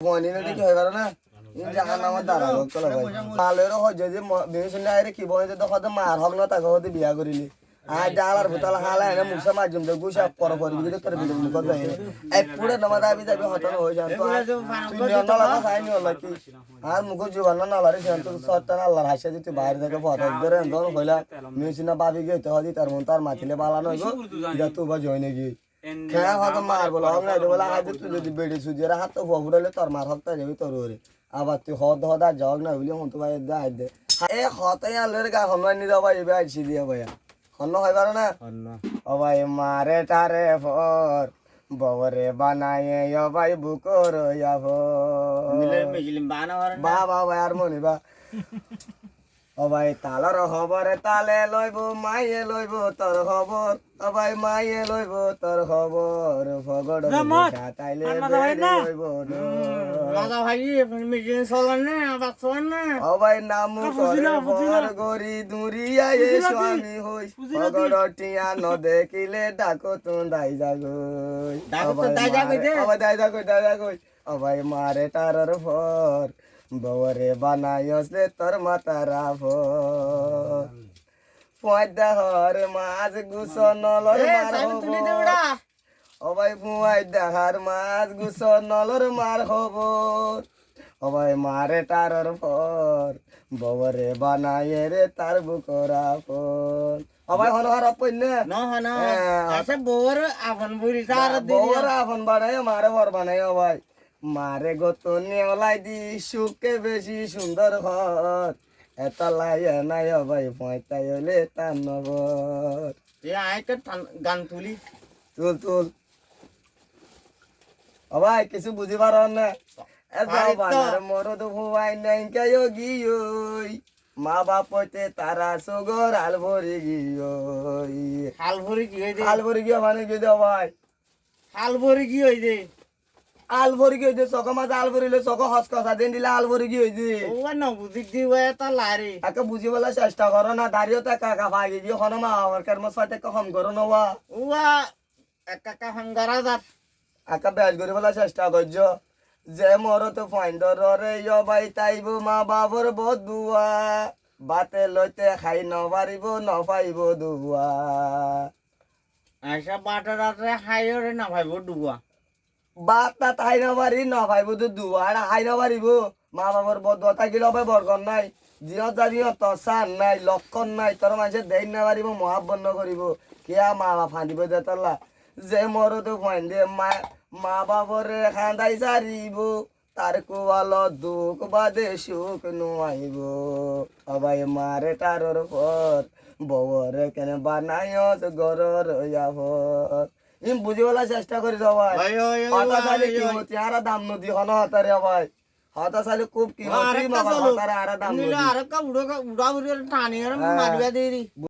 বনি নদী কি হয় পারে না জাহান নামার দ্বারা চলে ভাই মালের হয় যদি বেশি না রে কি বনি তো হয়তো মার হক না তাকে হয়তো বিয়া করিলি আর জালার ভুতাল হালা এনে মুসা মাঝুম দে গুছা পর পর বিলে তোর বিলে মুখ যাই এই পুরো নামা দাবি দাবি হতো না হই যান তো তুই না লাগা চাইনি হল কি আর মুখ জীবন না লারে শান্ত সত্তান আল্লাহর হাসে যদি বাইরে থেকে পথ ধরে এন্দন কইলা মেশিনা বাবি গে তো হদি তার মন তার মাথিলে বালানো হইবো ইদা তো বা জয়নে গি খেয়া হতো মার বলা হক না বলা আজ তুই যদি বেড়ি সুজিরা হাত তো ফুড়ালে তোর মার হক তা যাবি তোর ওরে আবার তুই হদ হদা জগ না বলি হন তো ভাই দা দে এ হতাই আলের গা হনয় নি দাও ভাই এবে আইছি দিয়া ভাইয়া হন্ন হয় পারে না ও ভাই মারে টারে ফর ববরে বানায়ে ও ভাই বুকর বা বা ভাই আর মনি বা ও ভাই তালর খবরে তালে লইব মাইয়ে লইব তোর খবর ও ভাই মাইয়ে লইব তোর খবর ফগড় তাইলে লইব রাজা ভাই মিটিং চলেন না আবার চলেন না ও ভাই নাম করে ফর গরি দুরিয়া এ স্বামী হই ফগড় টিয়া ন দেখিলে ডাকো তুন দাই যাগই ডাকো তো দাই যাগই দে ও ভাই দাই যাগই ও ভাই মারে টারর ফর বরে বানায়সলে তোর মাতারা ফর পয়দা হর মাছ গুছন লর মার হব ও ভাই ফুয়াই দেখার মাছ গুছন নলর মার হব ও ভাই মারে টারর ফর বরে বানায়ে রে তার বুকরা ফর ও ভাই হন হর পইনে না না আচ্ছা বউর আপন বুড়ি তার বউর আপন বানায় মারে বর বানায় ও ভাই মারে গত নেওলাই দি সুখে বেশি সুন্দর ঘর এত লাইয়া নাই ভাই পয়তাই হলে তার নগর এ আইকে গান তুলি তুল তুল ও ভাই কিছু বুঝি পারো না এ যাও বানার মরদ ভুয়াই নাই কেউ গিয়ই মা বাপ হইতে তারা সুগর হাল ভরি গিয়ই হাল ভরি কি হই দে হাল ভরি গিয়ে মানে গিয়ে দাও ভাই হাল ভরি কি হই দে আল ভরি গিয়ে দে চক মাছ আল ভরিলে চক হস কষা দিন দিলে আল ভরি গিয়ে দে ও না বুঝি দি ওই তা লারি একে বুঝিবলে চেষ্টা করো না দাঁড়িয়ে তো একা একা ভাই গিয়ে হনো মা আমার কর্মর সাথে কম করো নবা ওয়া একা হাঙ্গারা যাত একা ব্যাস করিবলে চেষ্টা করছ যে মর তো ফাইন্দর রে ইয় ভাই তাইব মা বাবর বদুয়া বাতে লইতে খাই নবারিব নপাইব দুয়া আইসা বাটা রাতে হাইরে না ভাইব ডুবা বাতা তাই নবারি নপাইব দুয়া আর হাই নবারিব মা বাবর বদুয়া থাকিলে হবে বরগন নাই জিয়ত জানিও তসান নাই লক্ষণ নাই তোর মানুষের দেই না পারিব মহাব্বন্ন করিব কিয়া মা বাপ ফাঁদিব দে তল্লা যে মর তো ফাইন দে মা বাবরে খান্দাই সারিব তার কোয়াল দুঃখ বাদে সুখ নুয়াইব সবাই মারে টারর পর বউরে কেন বানায়স গরর ইয়াফর ইম বুঝিবলা চেষ্টা করি সবাই হতা চাইলে কিমতি আরা দাম নদী হন হতারে ভাই হতা চাইলে খুব কিমতি মা হতারে আরা দাম নদী আর কা উড়া উড়া টানি আর মারিয়া দেই